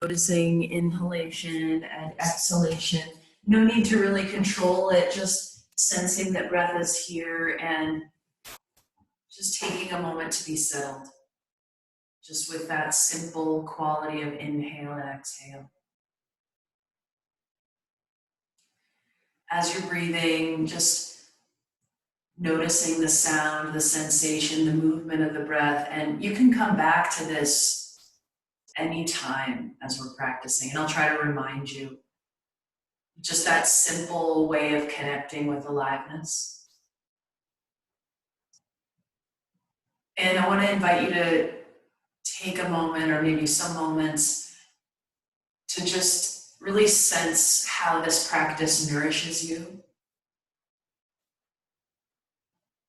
Noticing inhalation and exhalation. No need to really control it, just sensing that breath is here and just taking a moment to be settled. Just with that simple quality of inhale and exhale. As you're breathing, just noticing the sound, the sensation, the movement of the breath, and you can come back to this anytime as we're practicing, and I'll try to remind you. Just that simple way of connecting with aliveness. And I want to invite you to take a moment, or maybe some moments, to just really sense how this practice nourishes you.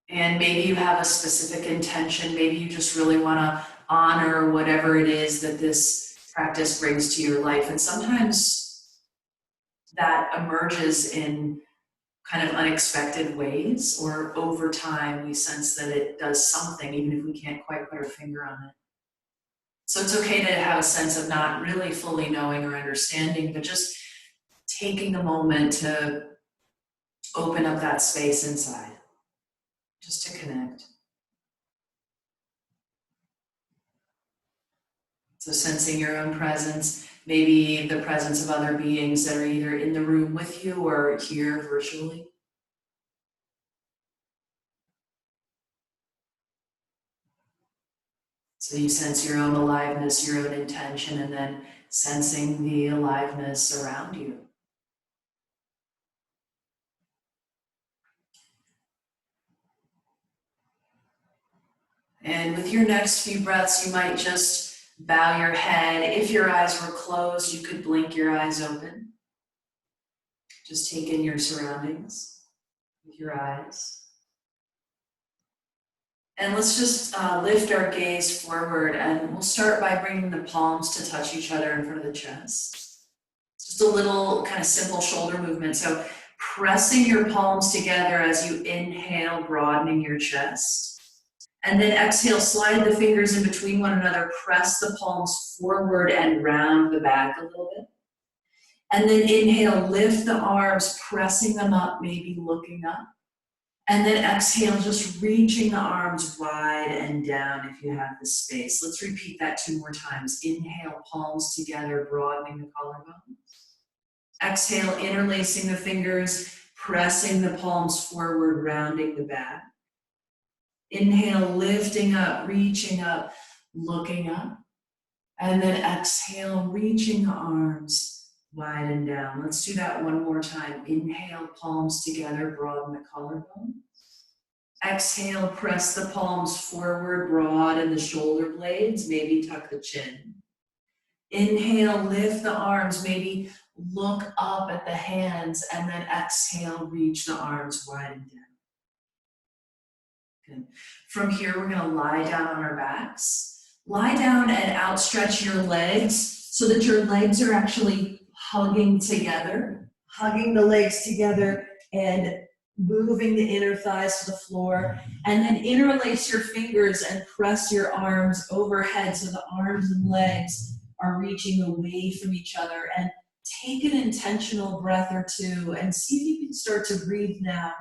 And maybe you have a specific intention, maybe you just really want to honor whatever it is that this practice brings to your life. And sometimes that emerges in kind of unexpected ways, or over time we sense that it does something, even if we can't quite put our finger on it. So it's okay to have a sense of not really fully knowing or understanding, but just taking a moment to open up that space inside, just to connect. So sensing your own presence, maybe the presence of other beings that are either in the room with you or here virtually. So you sense your own aliveness, your own intention, and then sensing the aliveness around you. And with your next few breaths, you might just bow your head. If your eyes were closed, you could blink your eyes open. Just take in your surroundings with your eyes. And let's just lift our gaze forward, and we'll start by bringing the palms to touch each other in front of the chest. Just a little kind of simple shoulder movement. So pressing your palms together as you inhale, broadening your chest. And then exhale, slide the fingers in between one another, press the palms forward and round the back a little bit. And then inhale, lift the arms, pressing them up, maybe looking up. And then exhale, just reaching the arms wide and down if you have the space. Let's repeat that 2 more times. Inhale, palms together, broadening the collarbone. Exhale, interlacing the fingers, pressing the palms forward, rounding the back. Inhale, lifting up, reaching up, looking up. And then exhale, reaching the arms wide and down. Let's do that 1 more time. Inhale, palms together, broaden the collarbone. Exhale, press the palms forward, broaden the shoulder blades, maybe tuck the chin. Inhale, lift the arms, maybe look up at the hands, and then exhale, reach the arms wide and down. Good. From here, we're going to lie down on our backs. Lie down and outstretch your legs so that your legs are actually hugging together, hugging the legs together and moving the inner thighs to the floor. And then interlace your fingers and press your arms overhead so the arms and legs are reaching away from each other. And take an intentional breath or 2 and see if you can start to breathe now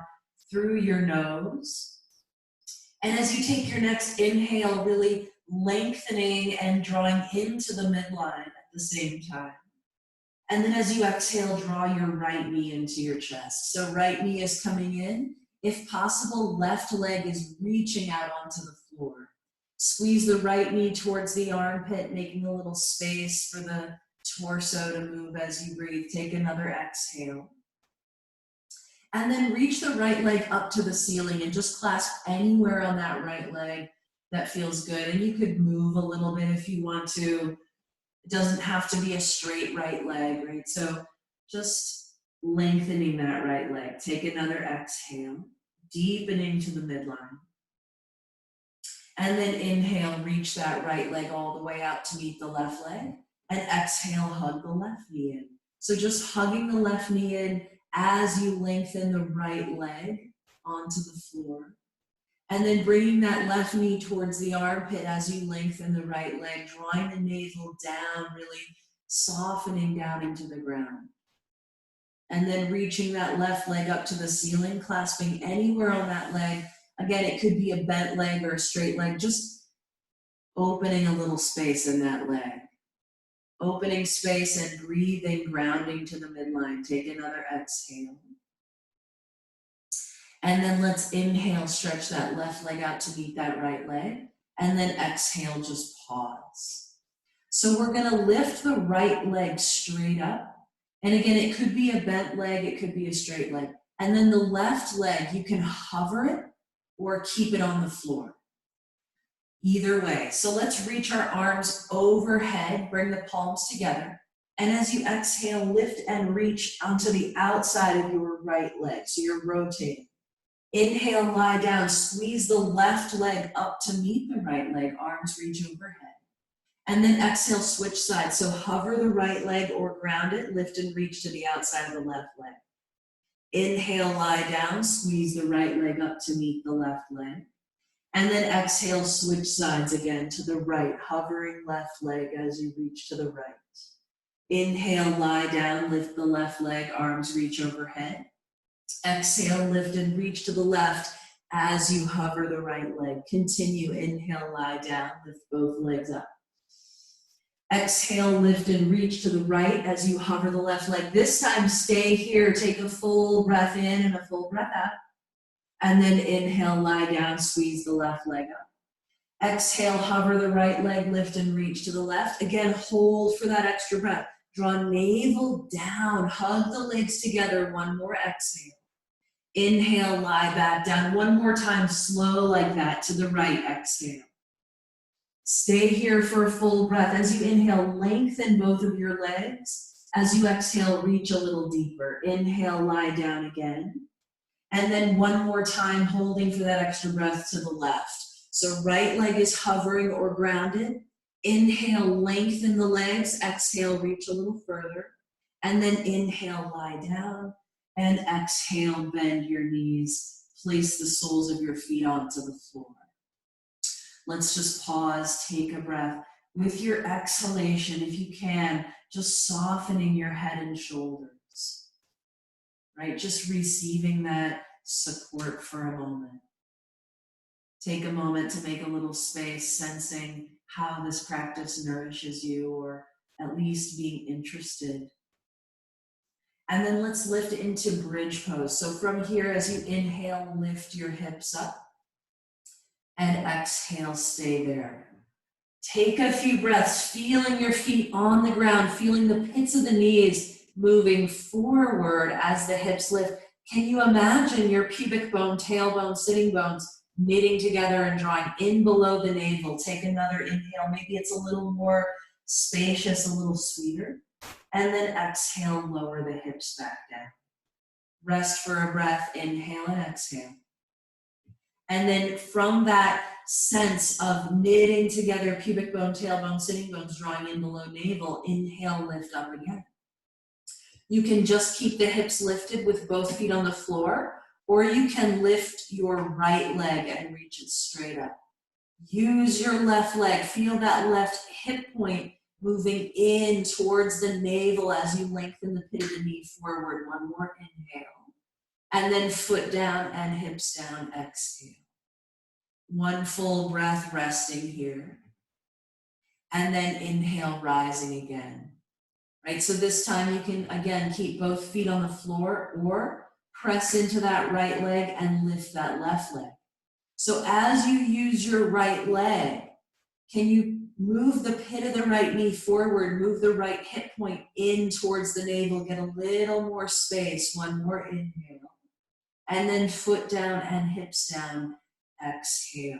through your nose. And as you take your next inhale, really lengthening and drawing into the midline at the same time. And then as you exhale, draw your right knee into your chest. So right knee is coming in. If possible, left leg is reaching out onto the floor. Squeeze the right knee towards the armpit, making a little space for the torso to move as you breathe. Take another exhale. And then reach the right leg up to the ceiling and just clasp anywhere on that right leg that feels good. And you could move a little bit if you want to. It doesn't have to be a straight right leg, right? So just lengthening that right leg. Take another exhale, deepening to the midline. And then inhale, reach that right leg all the way out to meet the left leg. And exhale, hug the left knee in. So just hugging the left knee in as you lengthen the right leg onto the floor. And then bringing that left knee towards the armpit as you lengthen the right leg, drawing the navel down, really softening down into the ground. And then reaching that left leg up to the ceiling, clasping anywhere on that leg. Again, it could be a bent leg or a straight leg, just opening a little space in that leg. Opening space and breathing, grounding to the midline. Take another exhale. And then let's inhale, stretch that left leg out to meet that right leg. And then exhale, just pause. So we're gonna lift the right leg straight up. And again, it could be a bent leg, it could be a straight leg. And then the left leg, you can hover it or keep it on the floor. Either way. So let's reach our arms overhead, bring the palms together. And as you exhale, lift and reach onto the outside of your right leg. So you're rotating. Inhale, lie down, squeeze the left leg up to meet the right leg, arms reach overhead. And then exhale, switch sides. So hover the right leg or ground it, lift and reach to the outside of the left leg. Inhale, lie down, squeeze the right leg up to meet the left leg. And then exhale, switch sides again to the right, hovering left leg as you reach to the right. Inhale, lie down, lift the left leg, arms reach overhead. Exhale, lift and reach to the left as you hover the right leg. Continue, inhale, lie down, lift both legs up. Exhale, lift and reach to the right as you hover the left leg. This time, stay here, take a full breath in and a full breath out. And then inhale, lie down, squeeze the left leg up. Exhale, hover the right leg, lift and reach to the left. Again, hold for that extra breath. Draw navel down, hug the legs together. One more exhale. Inhale, lie back down. One more time, slow like that to the right, exhale. Stay here for a full breath. As you inhale, lengthen both of your legs. As you exhale, reach a little deeper. Inhale, lie down again. And then one more time, holding for that extra breath to the left. So right leg is hovering or grounded. Inhale, lengthen the legs. Exhale, reach a little further. And then inhale, lie down. And exhale, bend your knees. Place the soles of your feet onto the floor. Let's just pause, take a breath. With your exhalation, if you can, just softening your head and shoulders. Right, just receiving that support for a moment. Take a moment to make a little space, sensing how this practice nourishes you, or at least being interested. And then let's lift into bridge pose. So from here, as you inhale, lift your hips up. And exhale, stay there. Take a few breaths, feeling your feet on the ground, feeling the pits of the knees moving forward as the hips lift. Can you imagine your pubic bone, tailbone, sitting bones knitting together and drawing in below the navel? Take another inhale. Maybe it's a little more spacious, a little sweeter. And then exhale, lower the hips back down. Rest for a breath, inhale and exhale. And then from that sense of knitting together pubic bone, tailbone, sitting bones, drawing in below navel, inhale, lift up again. You can just keep the hips lifted with both feet on the floor, or you can lift your right leg and reach it straight up. Use your left leg. Feel that left hip point moving in towards the navel as you lengthen the pit of the knee forward. One more inhale. And then foot down and hips down, exhale. One full breath resting here. And then inhale, rising again. Right, so this time you can, again, keep both feet on the floor or press into that right leg and lift that left leg. So as you use your right leg, can you move the pit of the right knee forward, move the right hip point in towards the navel, get a little more space. One more inhale. And then foot down and hips down, exhale.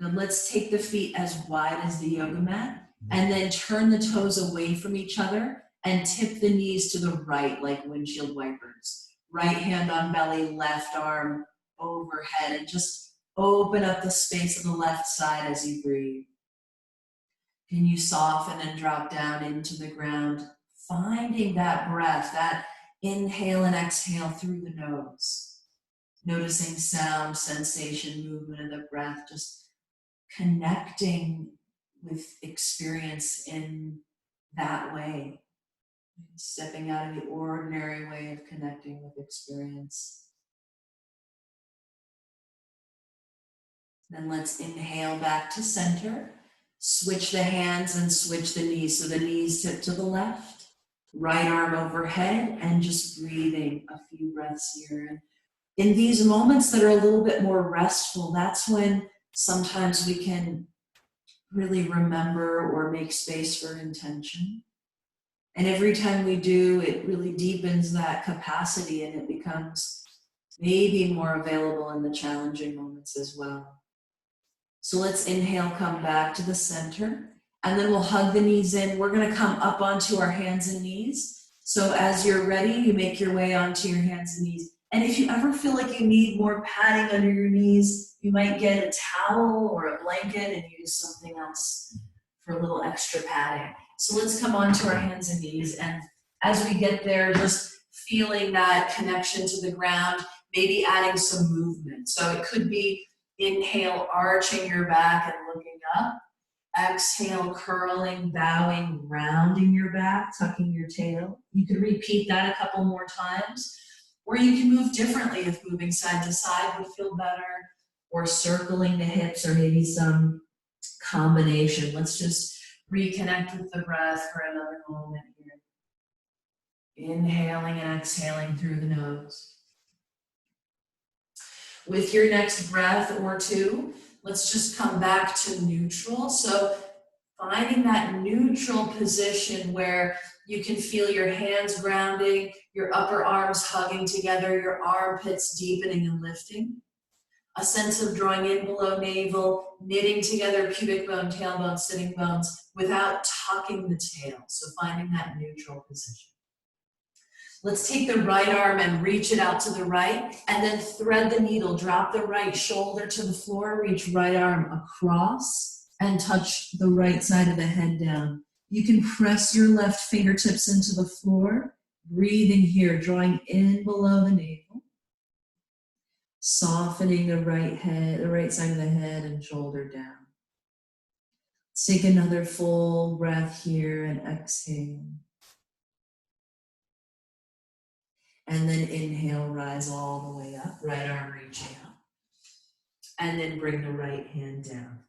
Good, let's take the feet as wide as the yoga mat and then turn the toes away from each other and tip the knees to the right like windshield wipers. Right hand on belly, left arm overhead, and just open up the space of the left side as you breathe. Can you soften and drop down into the ground, finding that breath, that inhale and exhale through the nose. Noticing sound, sensation, movement of the breath, just connecting with experience in that way, stepping out of the ordinary way of connecting with experience. Then let's inhale back to center. Switch the hands and switch the knees. So the knees tip to the left, right arm overhead, and just breathing a few breaths here. And in these moments that are a little bit more restful, that's when sometimes we can really remember or make space for intention. And every time we do, it really deepens that capacity and it becomes maybe more available in the challenging moments as well. So let's inhale, come back to the center, and then we'll hug the knees in. We're gonna come up onto our hands and knees. So as you're ready, you make your way onto your hands and knees. And if you ever feel like you need more padding under your knees, you might get a towel or a blanket and use something else for a little extra padding. So let's come onto our hands and knees. And as we get there, just feeling that connection to the ground, maybe adding some movement. So it could be inhale, arching your back and looking up. Exhale, curling, bowing, rounding your back, tucking your tail. You can repeat that a couple more times. Or you can move differently if moving side to side would feel better, or circling the hips, or maybe some combination. Let's just reconnect with the breath for another moment here. Inhaling and exhaling through the nose. With your next breath or two, let's just come back to neutral. So finding that neutral position where you can feel your hands grounding, your upper arms hugging together, your armpits deepening and lifting. A sense of drawing in below navel, knitting together pubic bone, tailbone, sitting bones without tucking the tail. So finding that neutral position. Let's take the right arm and reach it out to the right, and then thread the needle. Drop the right shoulder to the floor, reach right arm across, and touch the right side of the head down. You can press your left fingertips into the floor, breathing here, drawing in below the navel, softening the right side of the head and shoulder down. Take another full breath here and exhale. And then inhale, rise all the way up, right arm reaching up. And then bring the right hand down.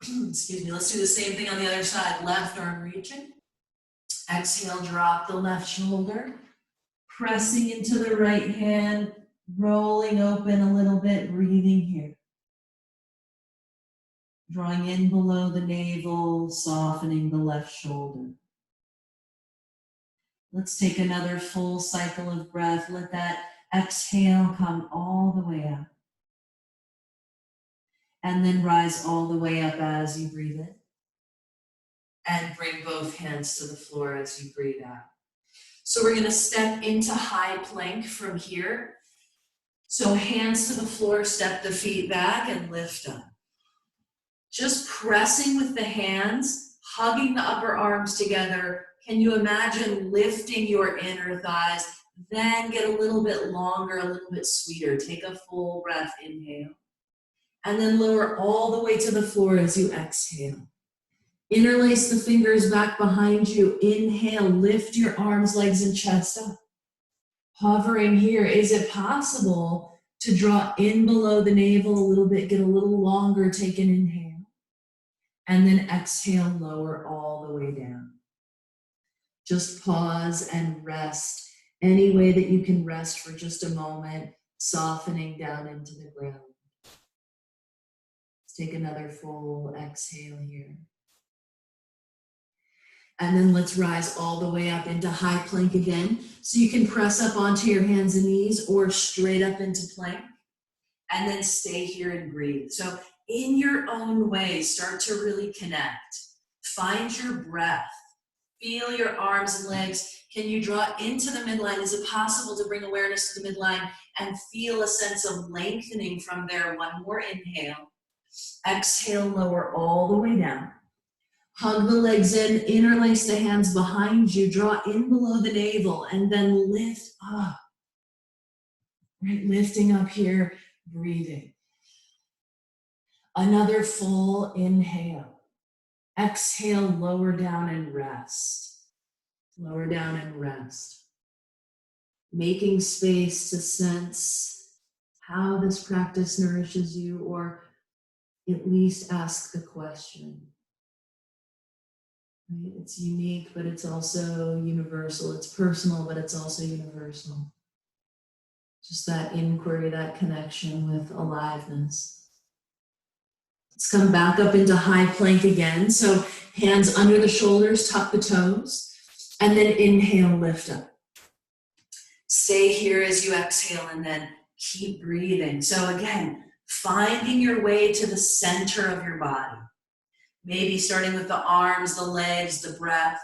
Excuse me, let's do the same thing on the other side. Left arm reaching. Exhale, drop the left shoulder. Pressing into the right hand, rolling open a little bit, breathing here. Drawing in below the navel, softening the left shoulder. Let's take another full cycle of breath. Let that exhale come all the way up. And then rise all the way up as you breathe in. And bring both hands to the floor as you breathe out. So we're going to step into high plank from here. So hands to the floor, step the feet back and lift up. Just pressing with the hands, hugging the upper arms together. Can you imagine lifting your inner thighs? Then get a little bit longer, a little bit sweeter. Take a full breath, inhale. And then lower all the way to the floor as you exhale. Interlace the fingers back behind you. Inhale, lift your arms, legs, and chest up. Hovering here, is it possible to draw in below the navel a little bit, get a little longer, take an inhale. And then exhale, lower all the way down. Just pause and rest. Any way that you can rest for just a moment, softening down into the ground. Let's take another full exhale here. And then let's rise all the way up into high plank again. So you can press up onto your hands and knees or straight up into plank. And then stay here and breathe. So in your own way, start to really connect. Find your breath. Feel your arms and legs. Can you draw into the midline? Is it possible to bring awareness to the midline and feel a sense of lengthening from there? One more inhale. Exhale, lower all the way down. Hug the legs in, interlace the hands behind you, draw in below the navel, and then lift up. Right, lifting up here, breathing. Another full inhale. Exhale, lower down and rest. Lower down and rest. Making space to sense how this practice nourishes you, or at least ask the question. Right? It's unique, but it's also universal. It's personal, but it's also universal. Just that inquiry, that connection with aliveness. Let's come back up into high plank again. So hands under the shoulders, tuck the toes, and then inhale, lift up. Stay here as you exhale and then keep breathing. So again, finding your way to the center of your body. Maybe starting with the arms, the legs, the breath.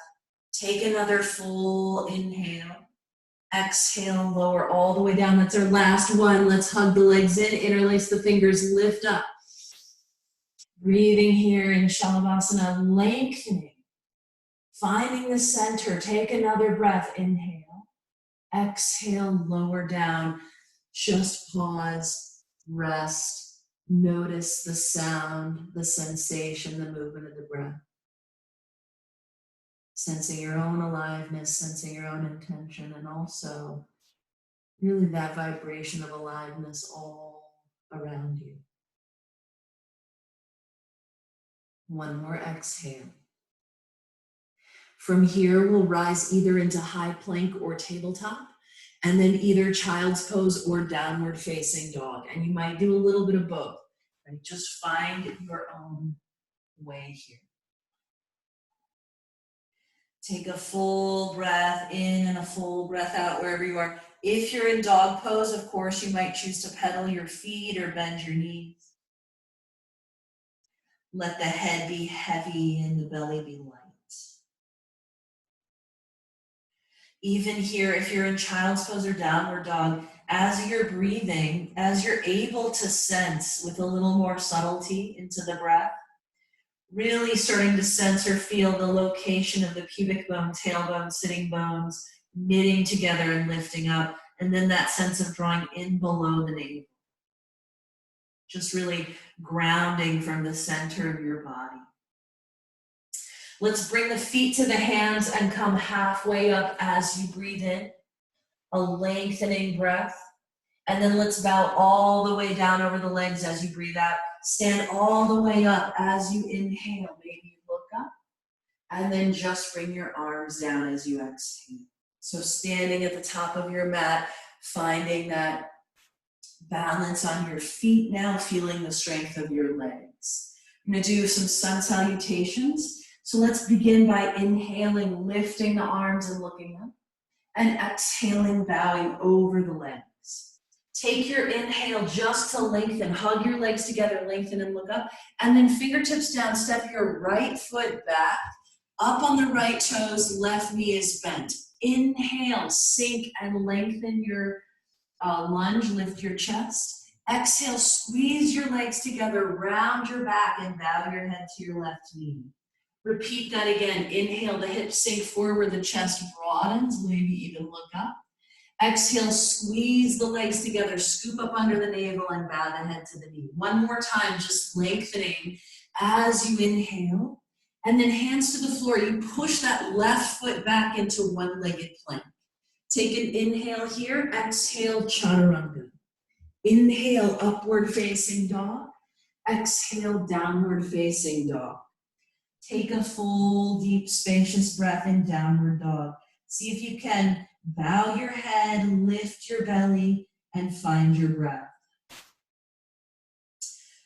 Take another full inhale. Exhale, lower all the way down. That's our last one. Let's hug the legs in, interlace the fingers, lift up. Breathing here in Shalabhasana, lengthening. Finding the center. Take another breath. Inhale. Exhale, lower down. Just pause, rest. Notice the sound, the sensation, the movement of the breath. Sensing your own aliveness, sensing your own intention, and also really that vibration of aliveness all around you. One more exhale. From here, we'll rise either into high plank or tabletop, and then either child's pose or downward facing dog. And you might do a little bit of both. Right? Just find your own way here. Take a full breath in and a full breath out wherever you are. If you're in dog pose, of course, you might choose to pedal your feet or bend your knees. Let the head be heavy and the belly be light. Even here, if you're in child's pose or downward dog, as you're breathing, as you're able to sense with a little more subtlety into the breath, really starting to sense or feel the location of the pubic bone, tailbone, sitting bones, knitting together and lifting up, and then that sense of drawing in below the navel. Just really grounding from the center of your body. Let's bring the feet to the hands and come halfway up as you breathe in, a lengthening breath. And then let's bow all the way down over the legs as you breathe out. Stand all the way up as you inhale. Maybe you look up. And then just bring your arms down as you exhale. So standing at the top of your mat, finding that balance on your feet now, feeling the strength of your legs. I'm going to do some sun salutations. So let's begin by inhaling, lifting the arms and looking up. And exhaling, bowing over the legs. Take your inhale just to lengthen. Hug your legs together, lengthen and look up. And then fingertips down, step your right foot back. Up on the right toes, left knee is bent. Inhale, sink and lengthen your lunge, lift your chest. Exhale, squeeze your legs together, round your back and bow your head to your left knee. Repeat that again. Inhale, the hips sink forward, the chest broadens, maybe even look up. Exhale, squeeze the legs together, scoop up under the navel and bow the head to the knee. One more time, just lengthening as you inhale. And then hands to the floor. You push that left foot back into one-legged plank. Take an inhale here. Exhale, chaturanga. Inhale, upward facing dog. Exhale, downward facing dog. Take a full, deep, spacious breath in downward dog. See if you can bow your head, lift your belly, and find your breath.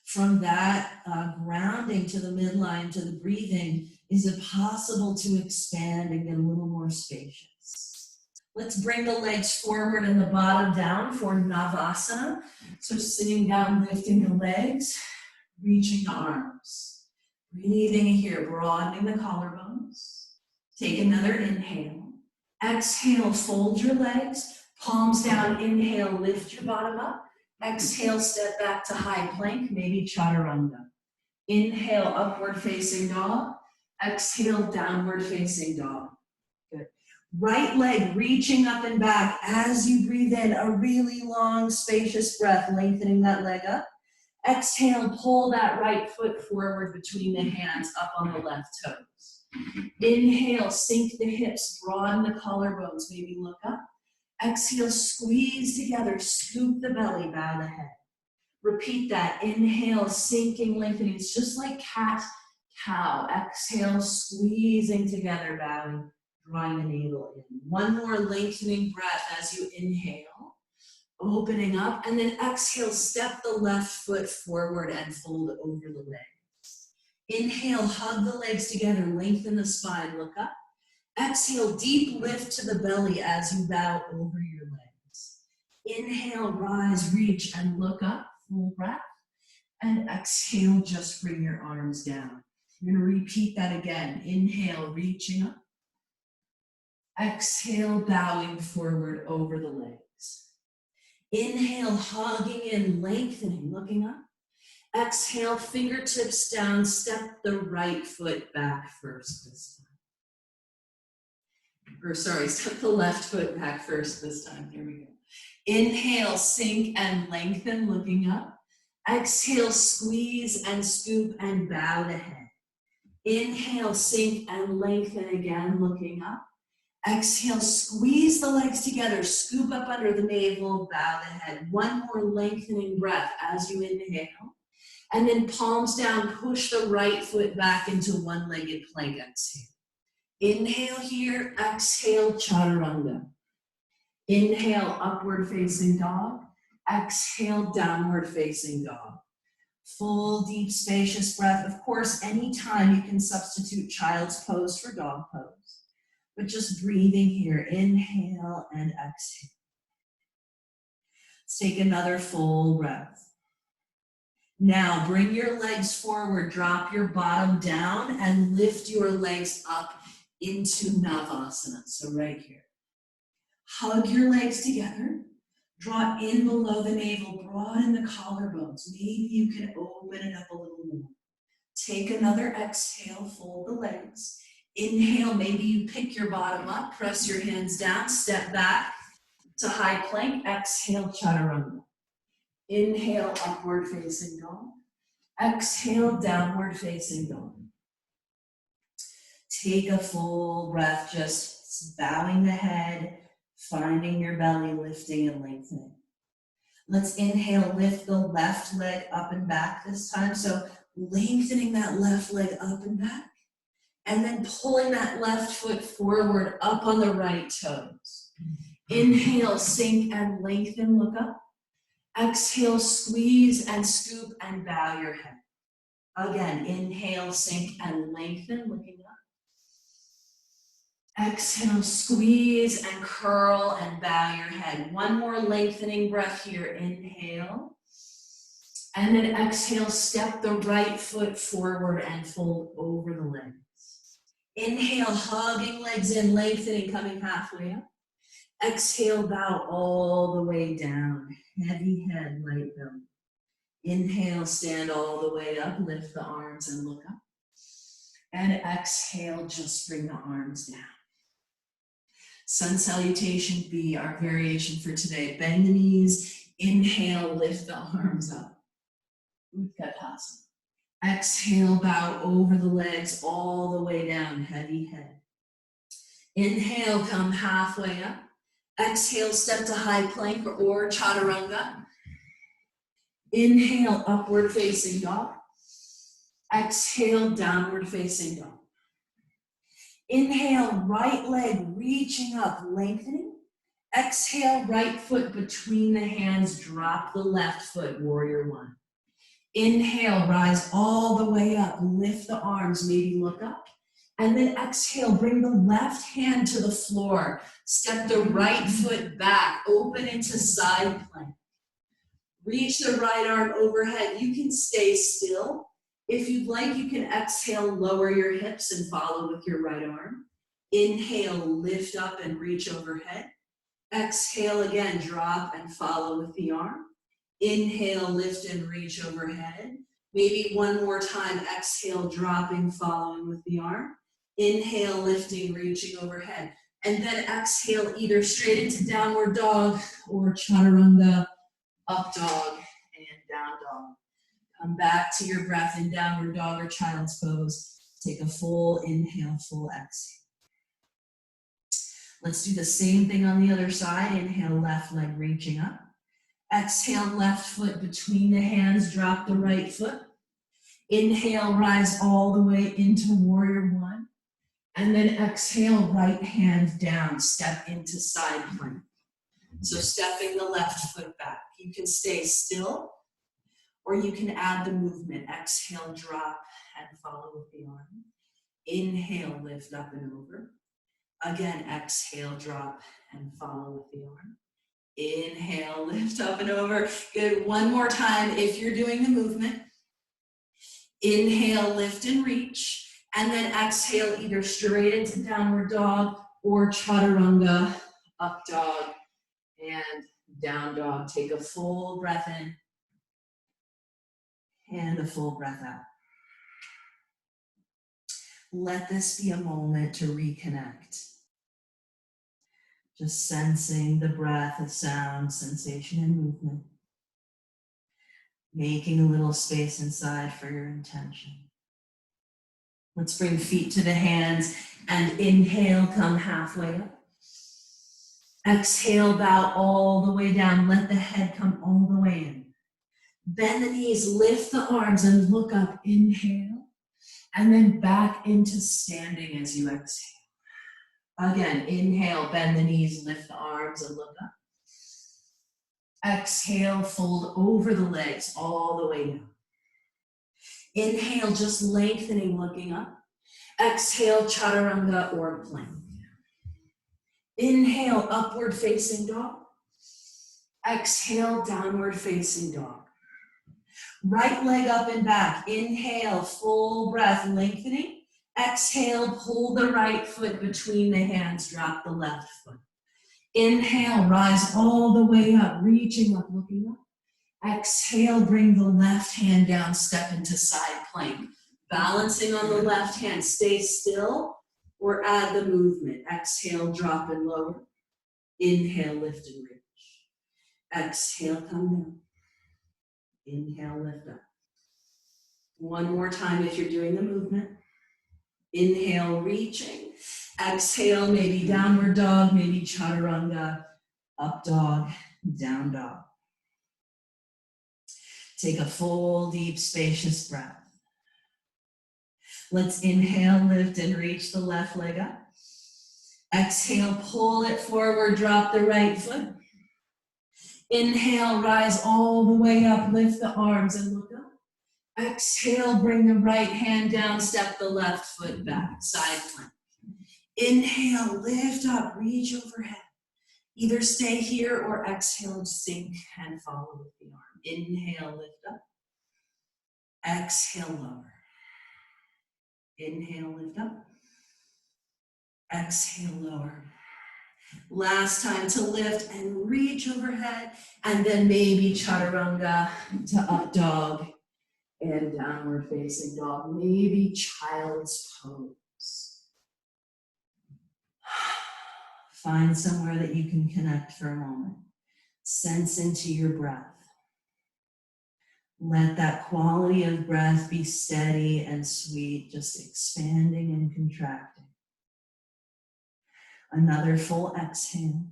From that grounding to the midline, to the breathing, is it possible to expand and get a little more spacious? Let's bring the legs forward and the bottom down for Navasana. So sitting down, lifting the legs, reaching the arms. Breathing here, broadening the collarbones. Take another inhale. Exhale, fold your legs, palms down, inhale, lift your bottom up. Exhale, step back to high plank, maybe chaturanga. Inhale, upward facing dog. Exhale, downward facing dog. Good. Right leg reaching up and back as you breathe in, a really long, spacious breath, lengthening that leg up. Exhale, pull that right foot forward between the hands up on the left toes. Inhale, sink the hips, broaden the collarbones, maybe look up. Exhale, squeeze together, scoop the belly, bow the head. Repeat that. Inhale, sinking, lengthening. It's just like cat, cow. Exhale, squeezing together, bowing, drawing the navel in. One more lengthening breath as you inhale, opening up, and then exhale, step the left foot forward and fold over the legs. Inhale, hug the legs together, lengthen the spine, look up. Exhale, deep lift to the belly as you bow over your legs. Inhale, rise, reach, and look up, full breath. And exhale, just bring your arms down. You're gonna repeat that again. Inhale, reaching up. Exhale, bowing forward over the legs. Inhale, hugging in, lengthening, looking up. Exhale, fingertips down, step the right foot back first this time. Step the left foot back first this time. Here we go. Inhale, sink and lengthen, looking up. Exhale, squeeze and scoop and bow the head. Inhale, sink and lengthen again, looking up. Exhale, squeeze the legs together, scoop up under the navel, bow the head. One more lengthening breath as you inhale. And then palms down, push the right foot back into one-legged plank. Exhale. Inhale here, exhale, chaturanga. Inhale, upward facing dog. Exhale, downward facing dog. Full, deep, spacious breath. Of course, anytime you can substitute child's pose for dog pose. But just breathing here, inhale and exhale. Let's take another full breath. Now bring your legs forward, drop your bottom down and lift your legs up into Navasana, so right here. Hug your legs together, draw in below the navel, broaden the collarbones. Maybe you can open it up a little more. Take another exhale, fold the legs. Inhale, maybe you pick your bottom up, press your hands down, step back to high plank. Exhale, chaturanga. Inhale, upward facing dog. Exhale, downward facing dog. Take a full breath, just bowing the head, finding your belly, lifting and lengthening. Let's inhale, lift the left leg up and back this time. So lengthening that left leg up and back, and then pulling that left foot forward up on the right toes. Inhale, sink and lengthen, look up. Exhale, squeeze and scoop and bow your head. Again, inhale, sink and lengthen, looking up. Exhale, squeeze and curl and bow your head. One more lengthening breath here. Inhale. And then exhale, step the right foot forward and fold over the legs. Inhale, hugging legs in, lengthening, coming halfway up. Exhale, bow all the way down. Heavy head, light belly. Inhale, stand all the way up, lift the arms and look up. And exhale, just bring the arms down. Sun Salutation B, our variation for today. Bend the knees, inhale, lift the arms up. Utkatasana. Exhale, bow over the legs all the way down, heavy head. Inhale, come halfway up. Exhale, step to high plank or chaturanga. Inhale, upward facing dog. Exhale, downward facing dog. Inhale, right leg reaching up, lengthening. Exhale, right foot between the hands, drop the left foot, warrior one. Inhale, rise all the way up, lift the arms, maybe look up. And then exhale, bring the left hand to the floor. Step the right foot back, open into side plank. Reach the right arm overhead. You can stay still. If you'd like, you can exhale, lower your hips and follow with your right arm. Inhale, lift up and reach overhead. Exhale again, drop and follow with the arm. Inhale, lift and reach overhead. Maybe one more time, exhale, dropping, following with the arm. Inhale, lifting, reaching overhead. And then exhale, either straight into downward dog or chaturanga, up dog and down dog. Come back to your breath in downward dog or child's pose. Take a full inhale, full exhale. Let's do the same thing on the other side. Inhale, left leg reaching up. Exhale, left foot between the hands, drop the right foot. Inhale, rise all the way into warrior one. And then exhale, right hand down, step into side plank. So stepping the left foot back. You can stay still, or you can add the movement. Exhale, drop, and follow with the arm. Inhale, lift up and over. Again, exhale, drop, and follow with the arm. Inhale, lift up and over. Good, one more time if you're doing the movement. Inhale, lift and reach. And then exhale, either straight into downward dog or chaturanga, up dog, and down dog. Take a full breath in and a full breath out. Let this be a moment to reconnect. Just sensing the breath, the sound, sensation, and movement. Making a little space inside for your intention. Let's bring feet to the hands and inhale, come halfway up. Exhale, bow all the way down. Let the head come all the way in. Bend the knees, lift the arms and look up. Inhale, and then back into standing as you exhale. Again, inhale, bend the knees, lift the arms and look up. Exhale, fold over the legs all the way down. Inhale, just lengthening, looking up. Exhale, chaturanga or plank. Inhale, upward facing dog. Exhale, downward facing dog. Right leg up and back. Inhale, full breath, lengthening. Exhale, pull the right foot between the hands, drop the left foot. Inhale, rise all the way up, reaching up, looking up. Exhale, bring the left hand down, step into side plank. Balancing on the left hand, stay still or add the movement. Exhale, drop and lower. Inhale, lift and reach. Exhale, come down. Inhale, lift up. One more time if you're doing the movement. Inhale, reaching. Exhale, maybe downward dog, maybe chaturanga, up dog, down dog. Take a full, deep, spacious breath. Let's inhale, lift and reach the left leg up. Exhale, pull it forward, drop the right foot. Inhale, rise all the way up, lift the arms and look up. Exhale, bring the right hand down, step the left foot back, side plank. Inhale, lift up, reach overhead. Either stay here or exhale, sink and follow with the arm. Inhale, lift up. Exhale, lower. Inhale, lift up. Exhale, lower. Last time to lift and reach overhead, and then maybe chaturanga to up dog and downward facing dog, maybe child's pose. Find somewhere that you can connect for a moment. Sense into your breath. Let that quality of breath be steady and sweet, just expanding and contracting. Another full exhale.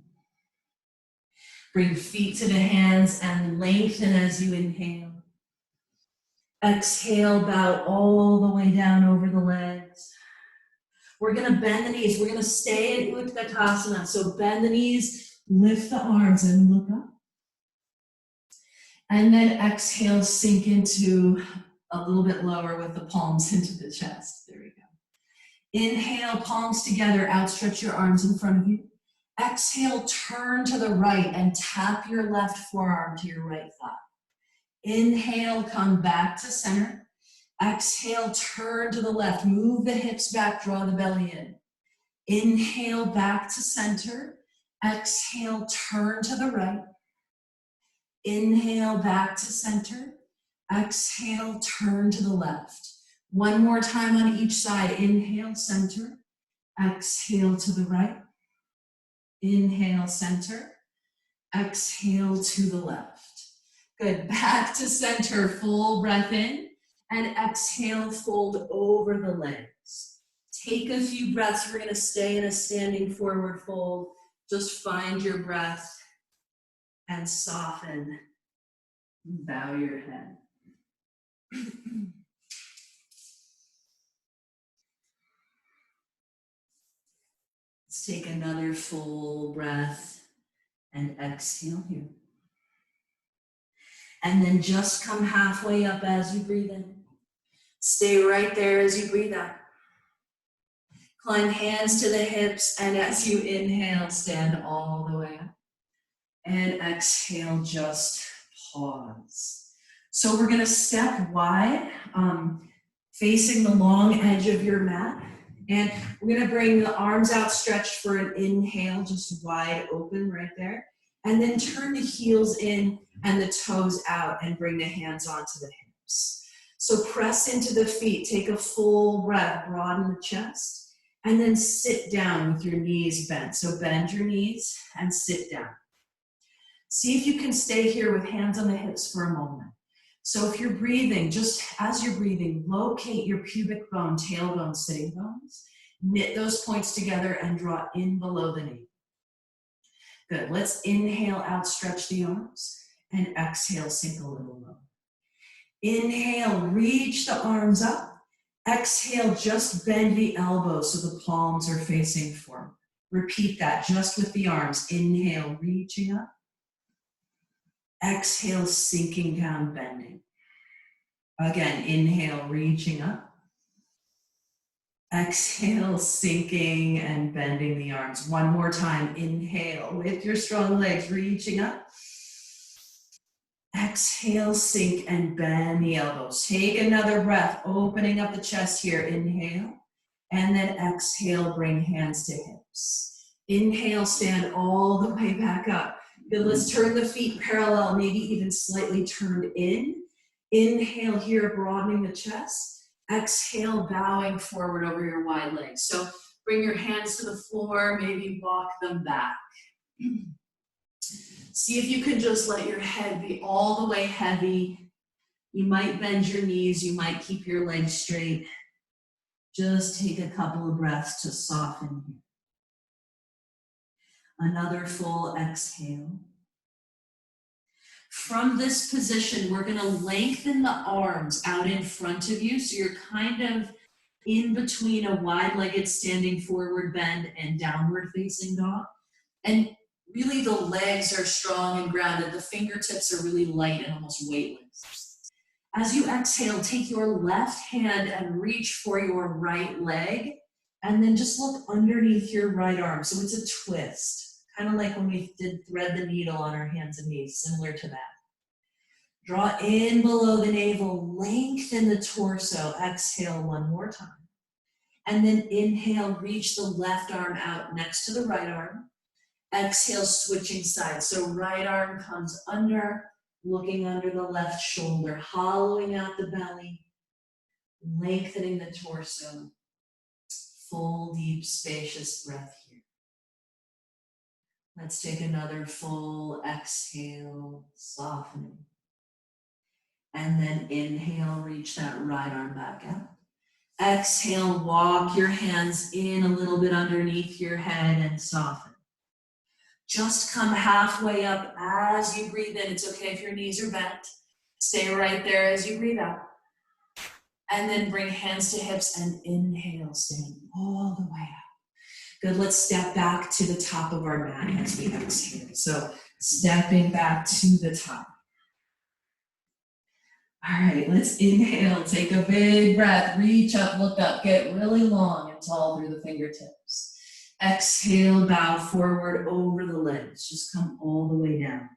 Bring feet to the hands and lengthen as you inhale. Exhale, bow all the way down over the legs. We're going to bend the knees. We're going to stay in Utkatasana. So bend the knees, lift the arms and look up. And then exhale, sink into a little bit lower with the palms into the chest. There we go. Inhale, palms together, outstretch your arms in front of you. Exhale, turn to the right and tap your left forearm to your right thigh. Inhale, come back to center. Exhale, turn to the left. Move the hips back, draw the belly in. Inhale, back to center. Exhale, turn to the right. Inhale, back to center. Exhale, turn to the left. One more time on each side. Inhale, center. Exhale to the right. Inhale, center. Exhale to the left. Good, back to center, full breath in, and exhale, fold over the legs. Take a few breaths. We're gonna stay in a standing forward fold. Just find your breath and soften. Bow your head. Let's take another full breath and exhale here. And then just come halfway up as you breathe in. Stay right there as you breathe out. Climb hands to the hips, and as you inhale, stand all the way up. And exhale, just pause. So we're gonna step wide, facing the long edge of your mat. And we're gonna bring the arms outstretched for an inhale, just wide open right there. And then turn the heels in and the toes out and bring the hands onto the hips. So press into the feet, take a full breath, broaden the chest, and then sit down with your knees bent. So bend your knees and sit down. See if you can stay here with hands on the hips for a moment. So if you're breathing, just as you're breathing, locate your pubic bone, tailbone, sitting bones, knit those points together and draw in below the knee. Good, let's inhale, outstretch the arms, and exhale, sink a little lower. Inhale, reach the arms up. Exhale, just bend the elbows so the palms are facing forward. Repeat that just with the arms. Inhale, reaching up. Exhale, sinking down, bending. Again, inhale, reaching up. Exhale, sinking and bending the arms. One more time, inhale with your strong legs, reaching up. Exhale, sink and bend the elbows. Take another breath, opening up the chest here. Inhale, and then exhale, bring hands to hips. Inhale, stand all the way back up. Good, let's turn the feet parallel, maybe even slightly turned in. Inhale here, broadening the chest. Exhale, bowing forward over your wide legs. So bring your hands to the floor, maybe walk them back. See if you can just let your head be all the way heavy. You might bend your knees, you might keep your legs straight. Just take a couple of breaths to soften here. Another full exhale. From this position, we're gonna lengthen the arms out in front of you, so you're kind of in between a wide-legged standing forward bend and downward facing dog. And really the legs are strong and grounded. The fingertips are really light and almost weightless. As you exhale, take your left hand and reach for your right leg, and then just look underneath your right arm. So it's a twist, kind of like when we did thread the needle on our hands and knees, similar to that. Draw in below the navel, lengthen the torso. Exhale one more time. And then inhale, reach the left arm out next to the right arm. Exhale, switching sides. So right arm comes under, looking under the left shoulder, hollowing out the belly, lengthening the torso. Full, deep, spacious breath here. Let's take another full exhale, softening. And then inhale, reach that right arm back out. Exhale, walk your hands in a little bit underneath your head and soften. Just come halfway up as you breathe in. It's okay if your knees are bent. Stay right there as you breathe out. And then bring hands to hips and inhale, stand all the way out. Good, let's step back to the top of our mat as we exhale. So stepping back to the top. All right, let's inhale, take a big breath, reach up, look up, get really long and tall through the fingertips. Exhale, bow forward over the legs, just come all the way down.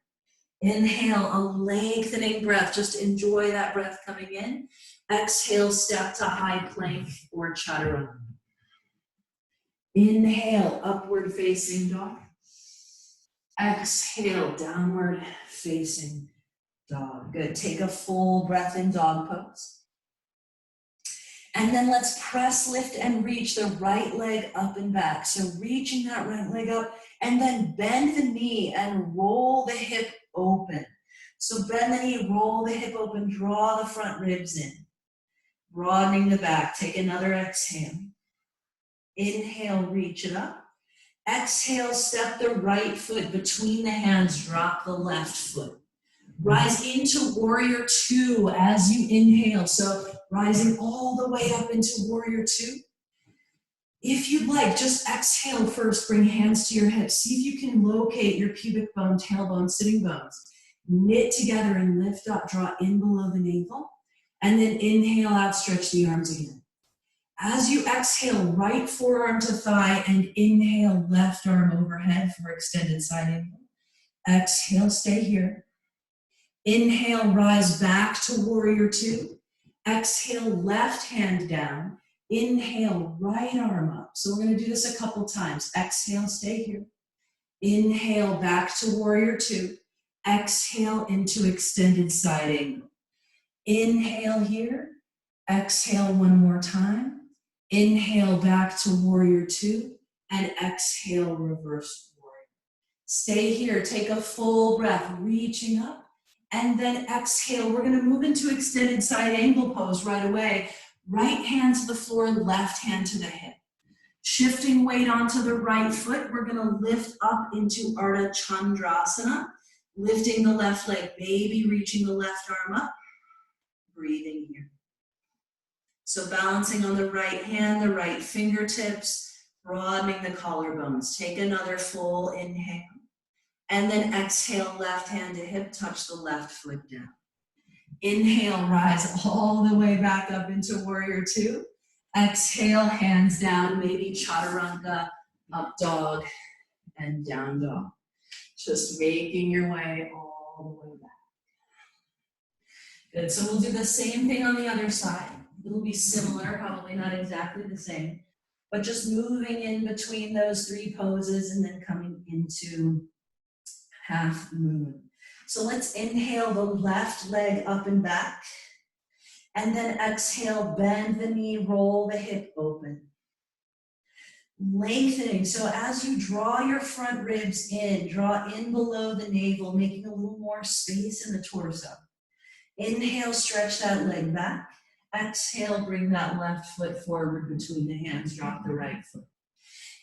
Inhale, a lengthening breath, just enjoy that breath coming in. Exhale, step to high plank or chaturanga. Inhale, upward facing dog. Exhale, downward facing dog. Good. Take a full breath in dog pose. And then let's press, lift, and reach the right leg up and back. So reaching that right leg up, and then bend the knee and roll the hip open. So bend the knee, roll the hip open, draw the front ribs in. Broadening the back, take another exhale. Inhale, reach it up. Exhale, step the right foot between the hands, drop the left foot. Rise into warrior two as you inhale. So rising all the way up into warrior two. If you'd like, just exhale first, bring hands to your hips. See if you can locate your pubic bone, tailbone, sitting bones. Knit together and lift up, draw in below the navel. And then inhale out, stretch the arms again. As you exhale, right forearm to thigh and inhale, left arm overhead for extended side angle. Exhale, stay here. Inhale, rise back to warrior two. Exhale, left hand down. Inhale, right arm up. So we're going to do this a couple times. Exhale, stay here. Inhale, back to warrior two. Exhale into extended side angle. Inhale here. Exhale one more time. Inhale back to warrior two. And exhale, reverse warrior. Stay here. Take a full breath, reaching up. And then exhale. We're going to move into extended side angle pose right away. Right hand to the floor, left hand to the hip. Shifting weight onto the right foot, we're going to lift up into Ardha Chandrasana. Lifting the left leg, maybe reaching the left arm up. Breathing here. So balancing on the right hand, the right fingertips, broadening the collarbones. Take another full inhale. And then exhale, left hand to hip, touch the left foot down. Inhale, rise all the way back up into warrior two. Exhale, hands down, maybe chaturanga, up dog, and down dog. Just making your way all the way back. Good, so we'll do the same thing on the other side. It'll be similar, probably not exactly the same, but just moving in between those three poses and then coming into half moon. So let's inhale the left leg up and back. And then exhale, bend the knee, roll the hip open. Lengthening, so as you draw your front ribs in, draw in below the navel, making a little more space in the torso. Inhale, stretch that leg back. Exhale, bring that left foot forward between the hands, drop the right foot.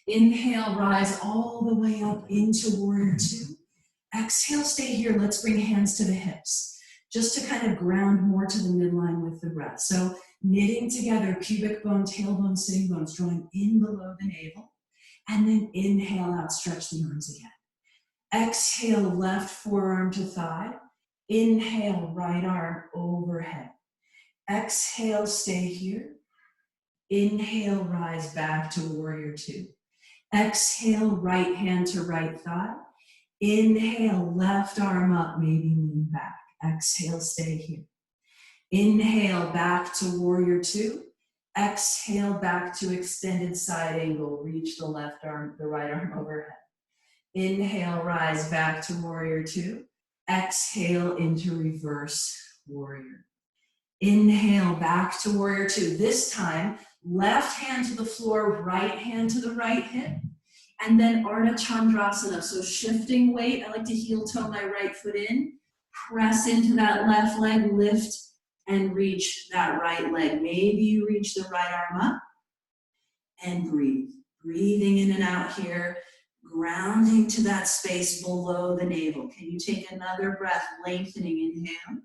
Inhale, rise all the way up into warrior two. Exhale, stay here. Let's bring hands to the hips, just to kind of ground more to the midline with the breath. So knitting together, pubic bone, tailbone, sitting bones, drawing in below the navel, and then inhale out, stretch the arms again. Exhale, left forearm to thigh. Inhale, right arm overhead. Exhale, stay here. Inhale, rise back to warrior two. Exhale, right hand to right thigh. Inhale, left arm up, maybe lean back. Exhale, stay here. Inhale, back to warrior two. Exhale, back to extended side angle. Reach the left arm, the right arm overhead. Inhale, rise back to warrior two. Exhale into reverse warrior. Inhale, back to warrior two. This time, left hand to the floor, right hand to the right hip. And then Ardha Chandrasana, so shifting weight. I like to heel toe my right foot in, press into that left leg, lift and reach that right leg. Maybe you reach the right arm up and breathe. Breathing in and out here, grounding to that space below the navel. Can you take another breath, lengthening, inhale.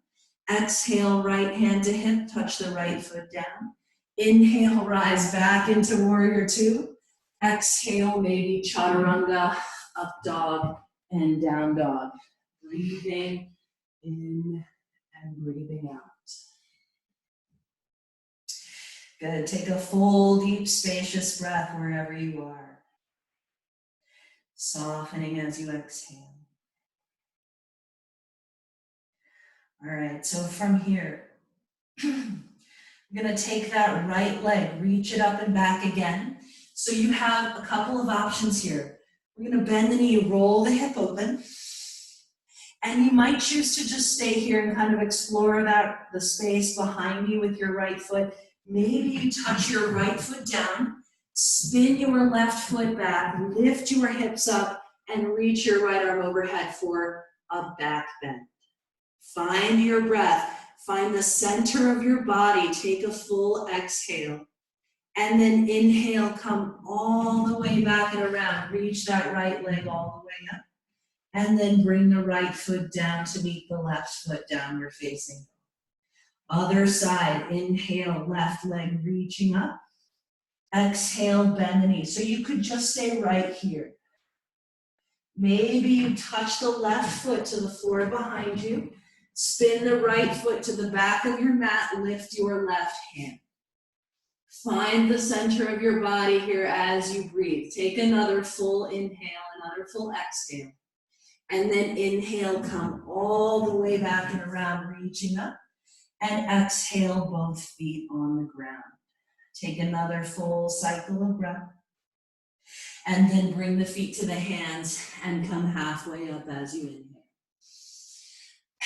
Exhale, right hand to hip, touch the right foot down. Inhale, rise back into warrior two. Exhale, maybe chaturanga, up dog, and down dog. Breathing in and breathing out. Good, take a full, deep, spacious breath wherever you are. Softening as you exhale. All right, so from here, I'm gonna take that right leg, reach it up and back again. So you have a couple of options here. We're gonna bend the knee, roll the hip open. And you might choose to just stay here and kind of explore the space behind you with your right foot. Maybe you touch your right foot down, spin your left foot back, lift your hips up, and reach your right arm overhead for a back bend. Find your breath. Find the center of your body. Take a full exhale. And then inhale, come all the way back and around. Reach that right leg all the way up. And then bring the right foot down to meet the left foot, downward facing. Other side, inhale, left leg reaching up. Exhale, bend the knee. So you could just stay right here. Maybe you touch the left foot to the floor behind you. Spin the right foot to the back of your mat. Lift your left hand. Find the center of your body here as you breathe. Take another full inhale, another full exhale. And then inhale, come all the way back and around, reaching up. And exhale, both feet on the ground. Take another full cycle of breath. And then bring the feet to the hands and come halfway up as you inhale.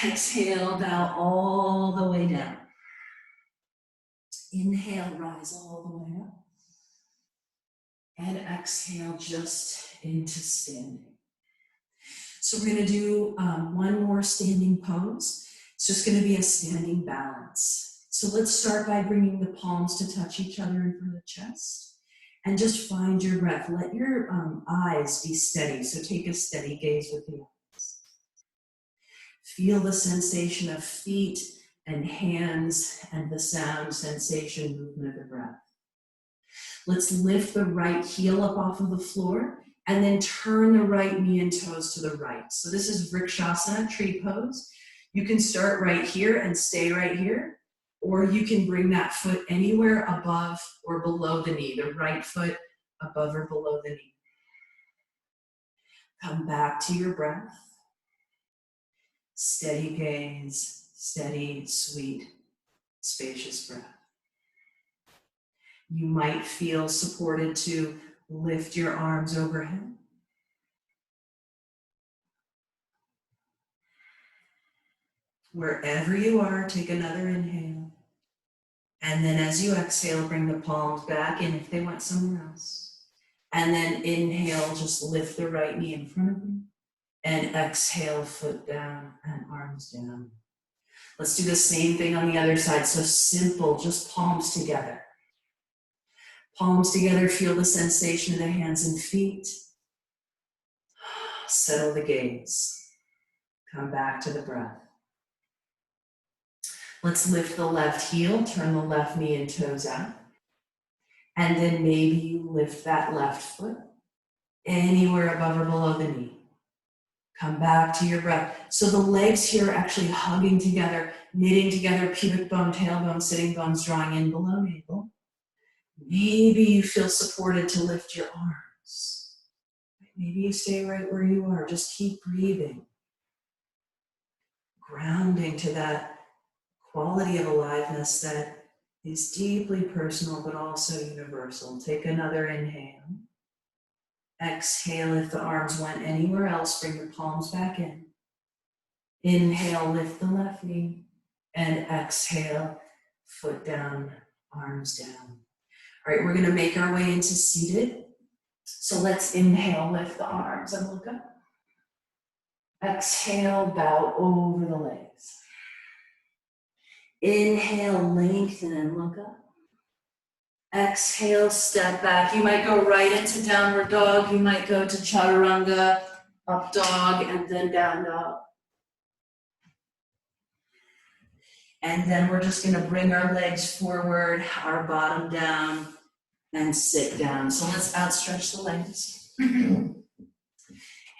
Exhale, bow all the way down. Inhale, rise all the way up. And exhale just into standing. So we're going to do one more standing pose. It's just going to be a standing balance. So let's start by bringing the palms to touch each other in front of the chest. And just find your breath. Let your eyes be steady. So take a steady gaze with the eyes. Feel the sensation of feet and hands and the sound, sensation, movement of the breath. Let's lift the right heel up off of the floor and then turn the right knee and toes to the right. So this is Rickshaw, tree pose. You can start right here and stay right here, or you can bring that foot anywhere above or below the knee, the right foot above or below the knee. Come back to your breath. Steady gaze, steady, sweet, spacious breath. You might feel supported to lift your arms overhead. Wherever you are, take another inhale. And then as you exhale, bring the palms back in if they went somewhere else. And then inhale, just lift the right knee in front of you. And exhale, foot down and arms down. Let's do the same thing on the other side. So simple, just palms together. Palms together, feel the sensation of the hands and feet. Settle the gaze. Come back to the breath. Let's lift the left heel, turn the left knee and toes out. And then maybe you lift that left foot anywhere above or below the knee. Come back to your breath. So the legs here are actually hugging together, knitting together, pubic bone, tailbone, sitting bones drawing in below navel. Maybe you feel supported to lift your arms. Maybe you stay right where you are. Just keep breathing. Grounding to that quality of aliveness that is deeply personal but also universal. Take another inhale. Exhale, if the arms went anywhere else, bring the palms back in. Inhale, lift the left knee. And exhale, foot down, arms down. All right, we're going to make our way into seated. So let's inhale, lift the arms and look up. Exhale, bow over the legs. Inhale, lengthen and look up. Exhale, step back. You might go right into downward dog. You might go to chaturanga, up dog, and then down dog. And then we're just going to bring our legs forward, our bottom down, and sit down. So let's outstretch the legs.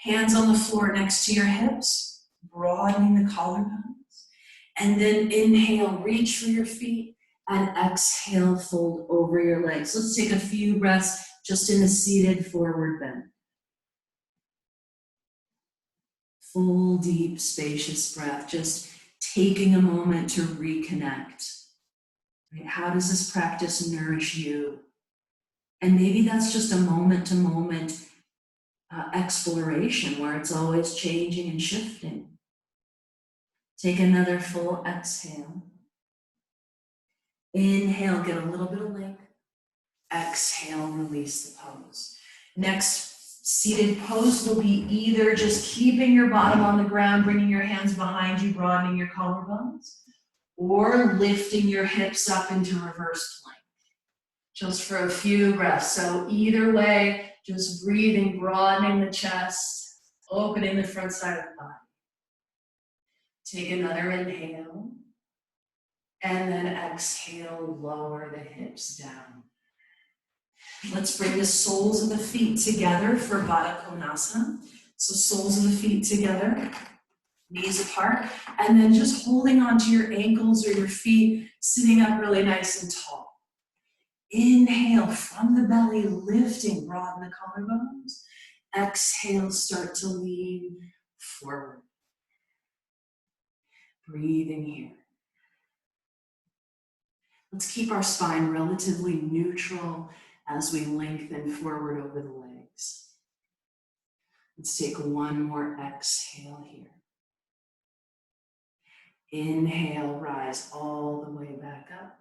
Hands on the floor next to your hips, broadening the collarbones. And then inhale, reach for your feet, and exhale, fold over your legs. Let's take a few breaths just in a seated forward bend. Full, deep, spacious breath, just taking a moment to reconnect. Right? How does this practice nourish you? And maybe that's just a moment-to-moment exploration where it's always changing and shifting. Take another full exhale. Inhale, get a little bit of length. Exhale, release the pose. Next Seated pose will be either just keeping your bottom on the ground, bringing your hands behind you, broadening your collarbones, or lifting your hips up into reverse plank. Just for a few breaths. So either way, just breathing, broadening the chest, opening the front side of the body. Take another inhale, and then exhale, lower the hips down. Let's bring the soles of the feet together for Baddha Konasana. So soles of the feet together, knees apart, and then just holding onto your ankles or your feet, sitting up really nice and tall. Inhale from the belly, lifting, broaden the collarbones. Exhale, start to lean forward. Breathing here. Let's keep our spine relatively neutral as we lengthen forward over the legs. Let's take one more exhale here. Inhale, rise all the way back up.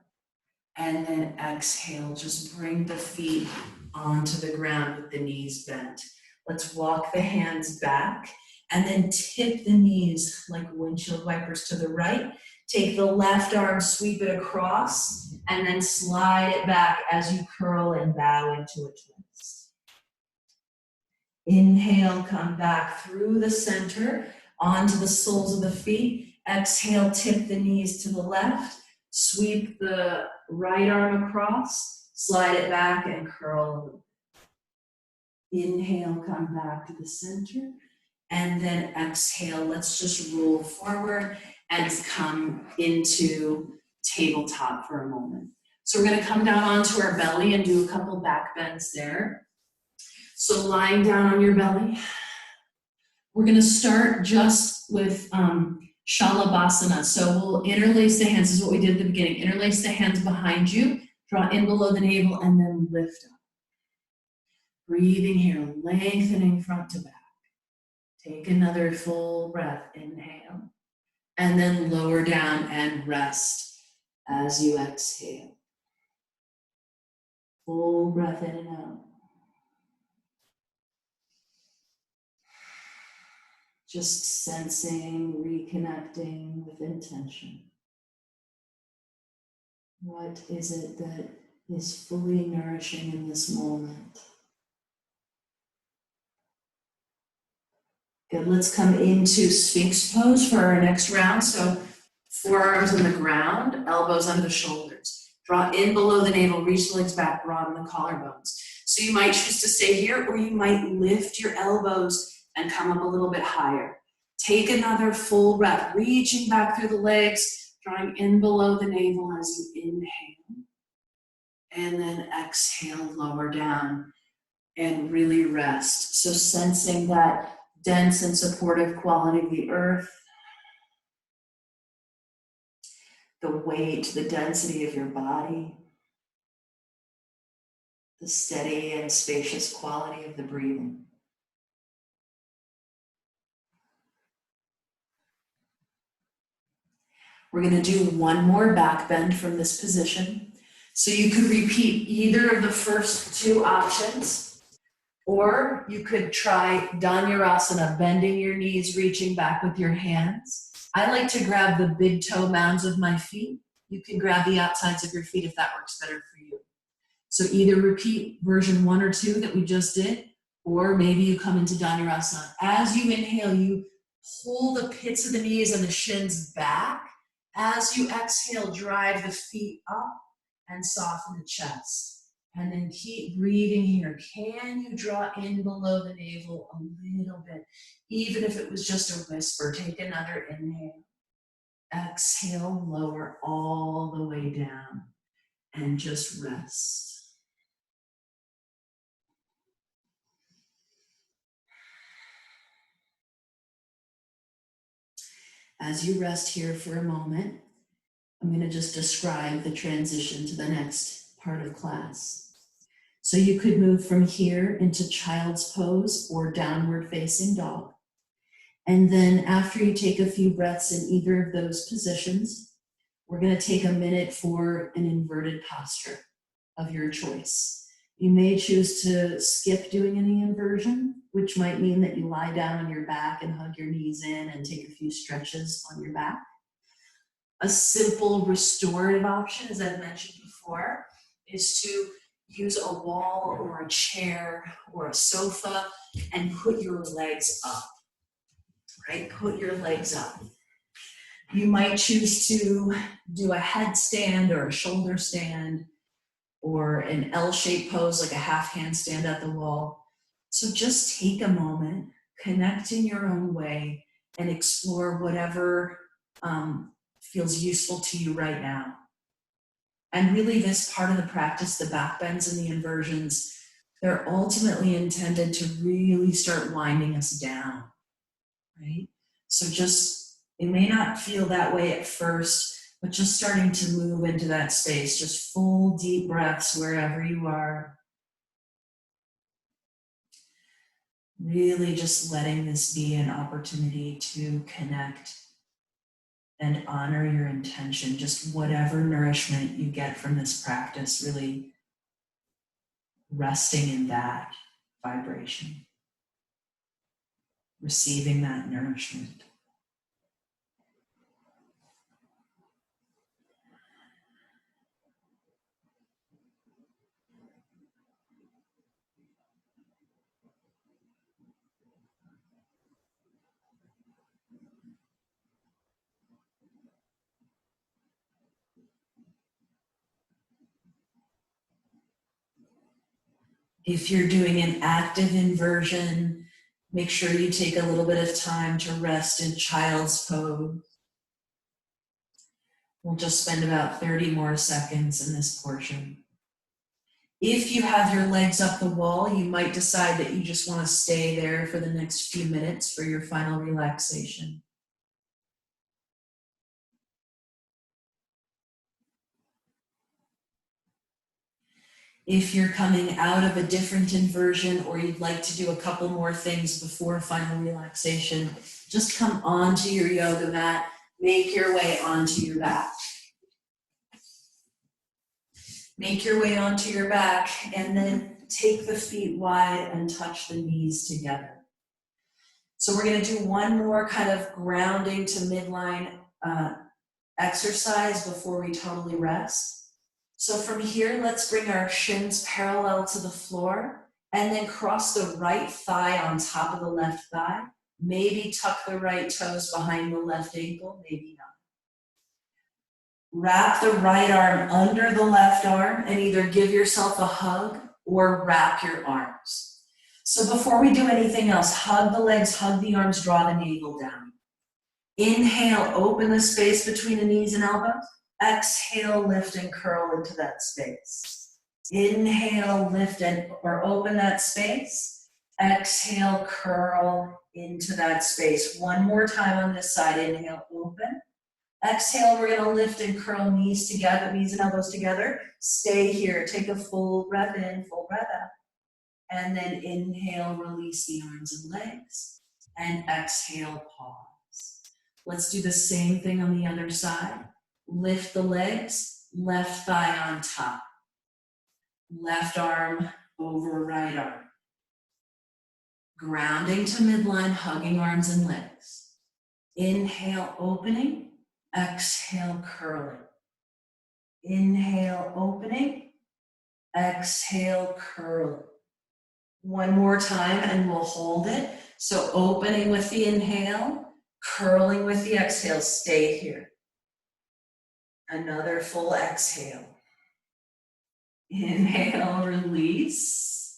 And then exhale, just bring the feet onto the ground with the knees bent. Let's walk the hands back and then tip the knees like windshield wipers to the right. Take the left arm, sweep it across, and then slide it back as you curl and bow into a twist. Inhale, come back through the center, onto the soles of the feet. Exhale, tip the knees to the left. Sweep the right arm across, slide it back, and curl. Inhale, come back to the center. And then exhale, let's just roll forward and come into tabletop for a moment. So we're gonna come down onto our belly and do a couple back bends there. So lying down on your belly, we're gonna start just with Shalabhasana. So we'll interlace the hands, this is what we did at the beginning. Interlace the hands behind you, draw in below the navel, and then lift up. Breathing here, lengthening front to back. Take another full breath, inhale, and then lower down and rest as you exhale. Full breath in and out. Just sensing, reconnecting with intention. What is it that is fully nourishing in this moment? Good, let's come into Sphinx pose for our next round. So forearms on the ground, elbows under the shoulders. Draw in below the navel, reach the legs back, broaden the collarbones. So you might choose to stay here, or you might lift your elbows and come up a little bit higher. Take another full breath, reaching back through the legs, drawing in below the navel as you inhale. And then exhale, lower down, and really rest. So sensing that dense and supportive quality of the earth, the weight, the density of your body, the steady and spacious quality of the breathing. We're going to do one more back bend from this position. So you could repeat either of the first two options, or you could try Dhanurasana, bending your knees, reaching back with your hands. I like to grab the big toe mounds of my feet. You can grab the outsides of your feet if that works better for you. So either repeat version 1 or 2 that we just did, or maybe you come into Dhanurasana. As you inhale, you pull the pits of the knees and the shins back. As you exhale, drive the feet up and soften the chest. And then keep breathing here. Can you draw in below the navel a little bit? Even if it was just a whisper, take another inhale. Exhale, lower all the way down and just rest. As you rest here for a moment, I'm going to just describe the transition to the next part of class. So you could move from here into child's pose or downward facing dog. And then after you take a few breaths in either of those positions, we're going to take a minute for an inverted posture of your choice. You may choose to skip doing any inversion, which might mean that you lie down on your back and hug your knees in and take a few stretches on your back. A simple restorative option, as I've mentioned before, is to use a wall or a chair or a sofa and put your legs up, right? Put your legs up. You might choose to do a headstand or a shoulder stand or an L-shaped pose, like a half handstand at the wall. So just take a moment, connect in your own way, and explore whatever feels useful to you right now. And really this part of the practice, the back bends and the inversions, they're ultimately intended to really start winding us down, right? So just, it may not feel that way at first, but just starting to move into that space, just full deep breaths wherever you are. Really just letting this be an opportunity to connect and honor your intention, just whatever nourishment you get from this practice, really resting in that vibration, receiving that nourishment. If you're doing an active inversion, make sure you take a little bit of time to rest in child's pose. We'll just spend about 30 more seconds in this portion. If you have your legs up the wall, you might decide that you just want to stay there for the next few minutes for your final relaxation. If you're coming out of a different inversion or you'd like to do a couple more things before final relaxation, just come onto your yoga mat, make your way onto your back. Make your way onto your back and then take the feet wide and touch the knees together. So we're going to do one more kind of grounding to midline exercise before we totally rest. So from here, let's bring our shins parallel to the floor and then cross the right thigh on top of the left thigh. Maybe tuck the right toes behind the left ankle, maybe not. Wrap the right arm under the left arm and either give yourself a hug or wrap your arms. So before we do anything else, hug the legs, hug the arms, draw the navel down. Inhale, open the space between the knees and elbows. Exhale, lift and curl into that space. Inhale, lift or open that space. Exhale, curl into that space. One more time on this side. Inhale, open. Exhale, we're going to lift and curl knees together, knees and elbows together. Stay here. Take a full breath in, full breath out. And then inhale, release the arms and legs. And exhale, pause. Let's do the same thing on the other side. Lift the legs, left thigh on top. Left arm over right arm. Grounding to midline, hugging arms and legs. Inhale, opening. Exhale, curling. Inhale, opening. Exhale, curling. One more time and we'll hold it. So opening with the inhale, curling with the exhale. Stay here. Another full exhale. Inhale, release.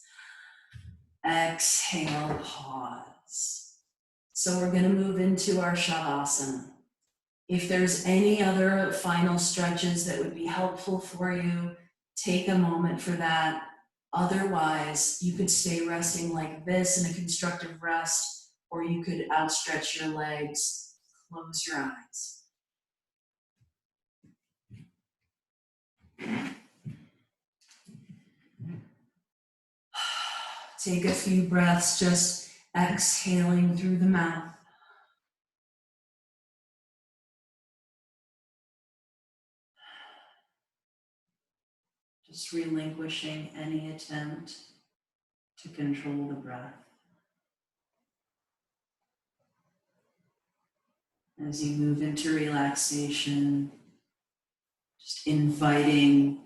Exhale, pause. So we're going to move into our Shavasana. If there's any other final stretches that would be helpful for you, take a moment for that. Otherwise, you could stay resting like this in a constructive rest, or you could outstretch your legs, close your eyes. Take a few breaths, just exhaling through the mouth. Just relinquishing any attempt to control the breath. As you move into relaxation, just inviting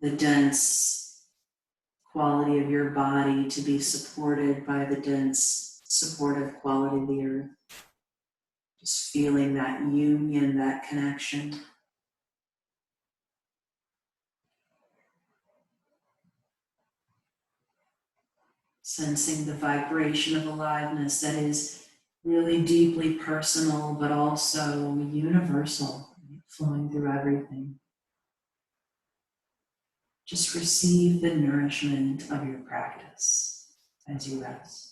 the dense quality of your body to be supported by the dense, supportive quality of the earth. Just feeling that union, that connection. Sensing the vibration of aliveness that is really deeply personal, but also universal, flowing through everything. Just receive the nourishment of your practice as you rest.